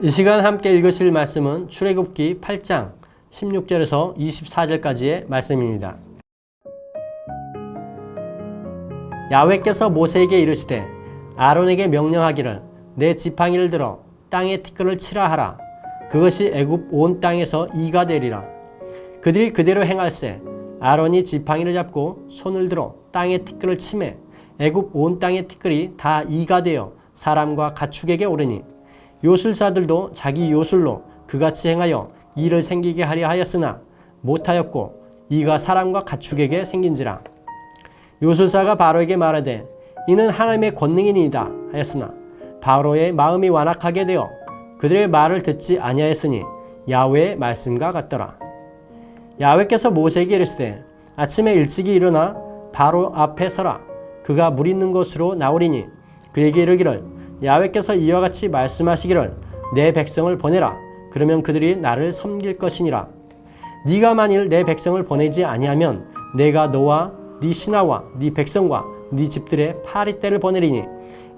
이 시간 함께 읽으실 말씀은 출애굽기 8장 16절에서 24절까지의 말씀입니다. 야훼께서 모세에게 이르시되 아론에게 명령하기를 내 지팡이를 들어 땅에 티끌을 치라 하라. 그것이 애굽 온 땅에서 이가 되리라. 그들이 그대로 행할세. 아론이 지팡이를 잡고 손을 들어 땅에 티끌을 치매 애굽 온 땅의 티끌이 다 이가 되어 사람과 가축에게 오르니 요술사들도 자기 요술로 그같이 행하여 이를 생기게 하려 하였으나 못하였고 이가 사람과 가축에게 생긴지라. 요술사가 바로에게 말하되 이는 하나님의 권능이니이다 하였으나 바로의 마음이 완악하게 되어 그들의 말을 듣지 아니하였으니 야훼의 말씀과 같더라. 야훼께서 모세에게 이르시되 아침에 일찍이 일어나 바로 앞에 서라. 그가 물 있는 곳으로 나오리니 그에게 이르기를 야훼께서 이와 같이 말씀하시기를 내 백성을 보내라. 그러면 그들이 나를 섬길 것이니라. 네가 만일 내 백성을 보내지 아니하면 내가 너와 네 신하와 네 백성과 네 집들의 파리떼를 보내리니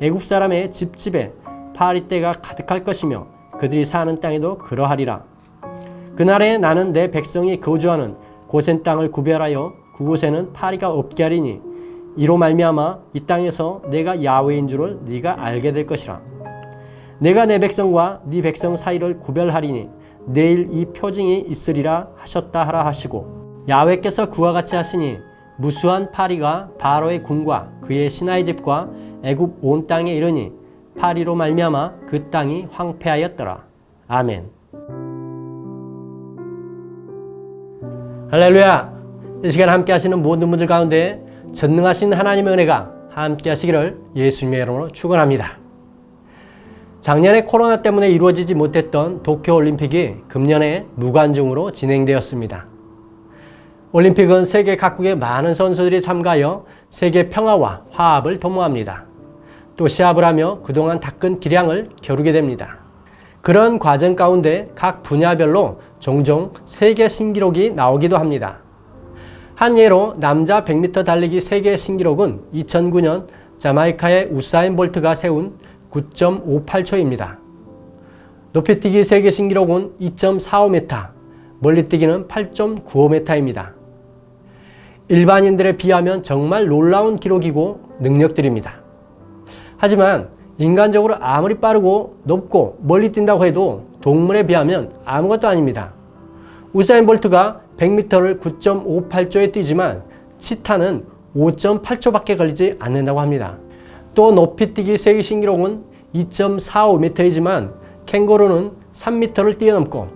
애굽 사람의 집집에 파리떼가 가득할 것이며 그들이 사는 땅에도 그러하리라. 그날에 나는 내 백성이 거주하는 고센 땅을 구별하여 그곳에는 파리가 없게 하리니 이로 말미암아 이 땅에서 내가 야훼인 줄을 네가 알게 될 것이라. 내가 내 백성과 네 백성 사이를 구별하리니 내일 이 표징이 있으리라 하셨다 하라 하시고 야훼께서 그와 같이 하시니 무수한 파리가 바로의 궁과 그의 신하의 집과 애굽 온 땅에 이르니 파리로 말미암아 그 땅이 황폐하였더라. 아멘. 할렐루야. 이 시간 함께 하시는 모든 분들 가운데 전능하신 하나님의 은혜가 함께 하시기를 예수님의 이름으로 축원합니다. 작년에 코로나 때문에 이루어지지 못했던 도쿄올림픽이 금년에 무관중으로 진행되었습니다. 올림픽은 세계 각국의 많은 선수들이 참가하여 세계 평화와 화합을 도모합니다. 또 시합을 하며 그동안 닦은 기량을 겨루게 됩니다. 그런 과정 가운데 각 분야별로 종종 세계 신기록이 나오기도 합니다. 한 예로 남자 100m 달리기 세계 신기록은 2009년 자마이카의 우사인 볼트가 세운 9.58초입니다. 높이뛰기 세계 신기록은 2.45m, 멀리뛰기는 8.95m입니다. 일반인들에 비하면 정말 놀라운 기록이고 능력들입니다. 하지만 인간적으로 아무리 빠르고 높고 멀리 뛴다고 해도 동물에 비하면 아무것도 아닙니다. 우사인 볼트가 100m를 9.58초에 뛰지만 치타는 5.8초밖에 걸리지 않는다고 합니다. 또 높이뛰기 세계 신기록은 2.45m이지만 캥거루는 3m를 뛰어넘고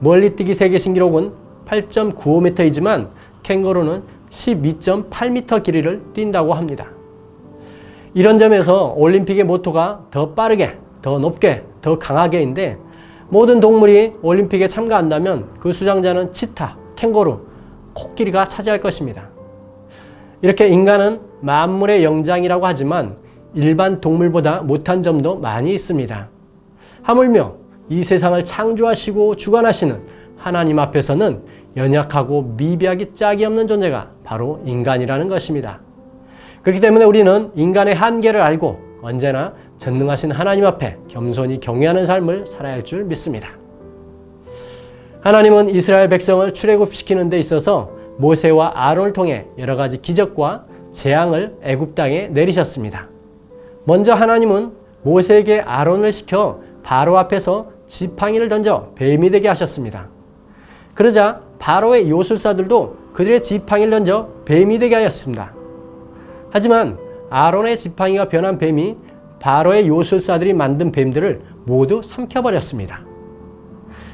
멀리뛰기 세계 신기록은 8.95m이지만 캥거루는 12.8m 길이를 뛴다고 합니다. 이런 점에서 올림픽의 모토가 더 빠르게, 더 높게, 더 강하게인데 모든 동물이 올림픽에 참가한다면 그 수상자는 치타, 캥거루, 코끼리가 차지할 것입니다. 이렇게 인간은 만물의 영장이라고 하지만 일반 동물보다 못한 점도 많이 있습니다. 하물며 이 세상을 창조하시고 주관하시는 하나님 앞에서는 연약하고 미비하기 짝이 없는 존재가 바로 인간이라는 것입니다. 그렇기 때문에 우리는 인간의 한계를 알고 언제나 전능하신 하나님 앞에 겸손히 경외하는 삶을 살아야 할 줄 믿습니다. 하나님은 이스라엘 백성을 출애굽시키는 데 있어서 모세와 아론을 통해 여러 가지 기적과 재앙을 애굽 땅에 내리셨습니다. 먼저 하나님은 모세에게 아론을 시켜 바로 앞에서 지팡이를 던져 뱀이 되게 하셨습니다. 그러자 바로의 요술사들도 그들의 지팡이를 던져 뱀이 되게 하였습니다. 하지만 아론의 지팡이가 변한 뱀이 바로의 요술사들이 만든 뱀들을 모두 삼켜버렸습니다.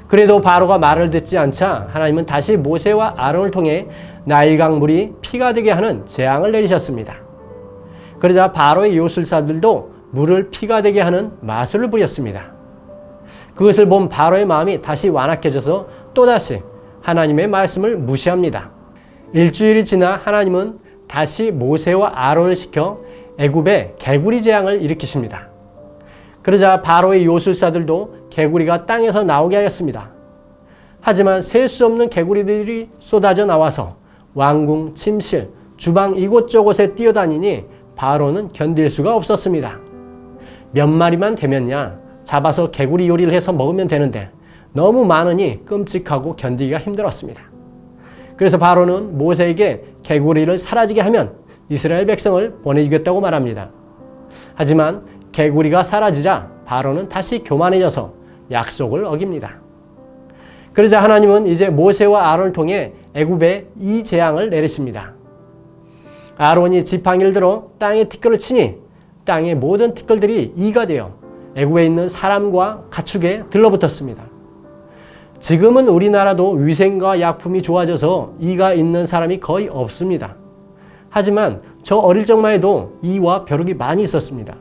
그래도 바로가 말을 듣지 않자 하나님은 다시 모세와 아론을 통해 나일강 물이 피가 되게 하는 재앙을 내리셨습니다. 그러자 바로의 요술사들도 물을 피가 되게 하는 마술을 부렸습니다. 그것을 본 바로의 마음이 다시 완악해져서 또다시 하나님의 말씀을 무시합니다. 일주일이 지나 하나님은 다시 모세와 아론을 시켜 애굽에 개구리 재앙을 일으키십니다. 그러자 바로의 요술사들도 개구리가 땅에서 나오게 하였습니다. 하지만 셀 수 없는 개구리들이 쏟아져 나와서 왕궁, 침실, 주방 이곳저곳에 뛰어다니니 바로는 견딜 수가 없었습니다. 몇 마리만 되면야 잡아서 개구리 요리를 해서 먹으면 되는데 너무 많으니 끔찍하고 견디기가 힘들었습니다. 그래서 바로는 모세에게 개구리를 사라지게 하면 이스라엘 백성을 보내주겠다고 말합니다. 하지만 개구리가 사라지자 바로는 다시 교만해져서 약속을 어깁니다. 그러자 하나님은 이제 모세와 아론을 통해 애굽에 이 재앙을 내리십니다. 아론이 지팡이를 들어 땅에 티끌을 치니 땅의 모든 티끌들이 이가 되어 애굽에 있는 사람과 가축에 들러붙었습니다. 지금은 우리나라도 위생과 약품이 좋아져서 이가 있는 사람이 거의 없습니다. 하지만 저 어릴 적만 해도 이와 벼룩이 많이 있었습니다.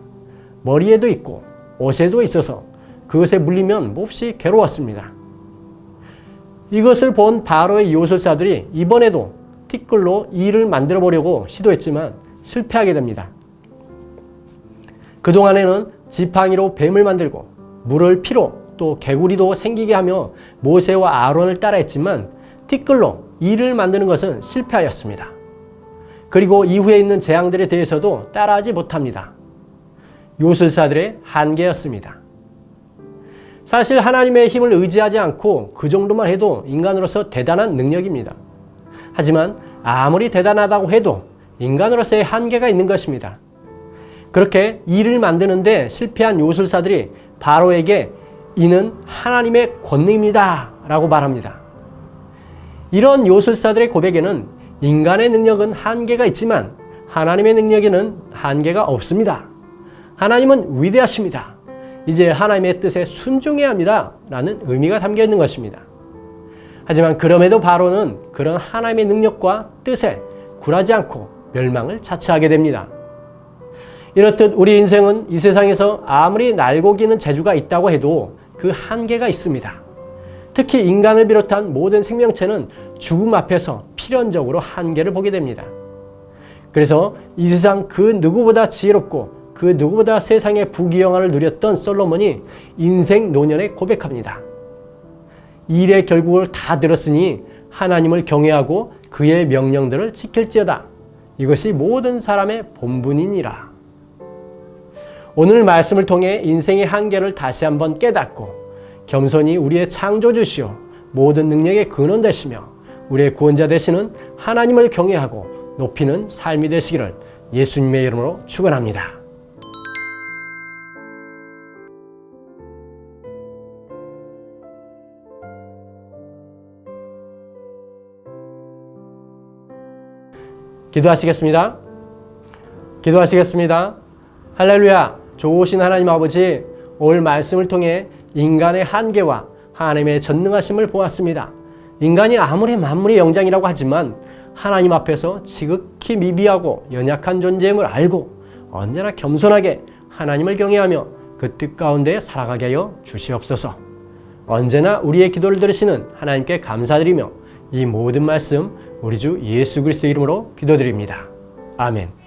머리에도 있고 옷에도 있어서 그것에 물리면 몹시 괴로웠습니다. 이것을 본 바로의 요술사들이 이번에도 티끌로 이를 만들어 보려고 시도했지만 실패하게 됩니다. 그동안에는 지팡이로 뱀을 만들고 물을 피로 또 개구리도 생기게 하며 모세와 아론을 따라했지만 티끌로 이를 만드는 것은 실패하였습니다. 그리고 이후에 있는 재앙들에 대해서도 따라하지 못합니다. 요술사들의 한계였습니다. 사실 하나님의 힘을 의지하지 않고 그 정도만 해도 인간으로서 대단한 능력입니다. 하지만 아무리 대단하다고 해도 인간으로서의 한계가 있는 것입니다. 그렇게 이를 만드는데 실패한 요술사들이 바로에게 이는 하나님의 권능입니다 라고 말합니다. 이런 요술사들의 고백에는 인간의 능력은 한계가 있지만 하나님의 능력에는 한계가 없습니다. 하나님은 위대하십니다. 이제 하나님의 뜻에 순종해야 합니다 라는 의미가 담겨 있는 것입니다. 하지만 그럼에도 바로는 그런 하나님의 능력과 뜻에 굴하지 않고 멸망을 자처하게 됩니다. 이렇듯 우리 인생은 이 세상에서 아무리 날고 기는 재주가 있다고 해도 그 한계가 있습니다. 특히 인간을 비롯한 모든 생명체는 죽음 앞에서 필연적으로 한계를 보게 됩니다. 그래서 이 세상 그 누구보다 지혜롭고 그 누구보다 세상의 부귀영화를 누렸던 솔로몬이 인생 노년에 고백합니다. 일의 결국을 다 들었으니 하나님을 경외하고 그의 명령들을 지킬지어다. 이것이 모든 사람의 본분이니라. 오늘 말씀을 통해 인생의 한계를 다시 한번 깨닫고 겸손히 우리의 창조주시오 모든 능력의 근원 되시며 우리의 구원자 되시는 하나님을 경외하고 높이는 삶이 되시기를 예수님의 이름으로 축원합니다. 기도하시겠습니다. 기도하시겠습니다. 할렐루야. 좋으신 하나님 아버지, 오늘 말씀을 통해 인간의 한계와 하나님의 전능하심을 보았습니다. 인간이 아무리 만물의 영장이라고 하지만 하나님 앞에서 지극히 미비하고 연약한 존재임을 알고 언제나 겸손하게 하나님을 경외하며 그 뜻 가운데 살아가게 하여 주시옵소서. 언제나 우리의 기도를 들으시는 하나님께 감사드리며 이 모든 말씀 우리 주 예수 그리스도의 이름으로 기도드립니다. 아멘.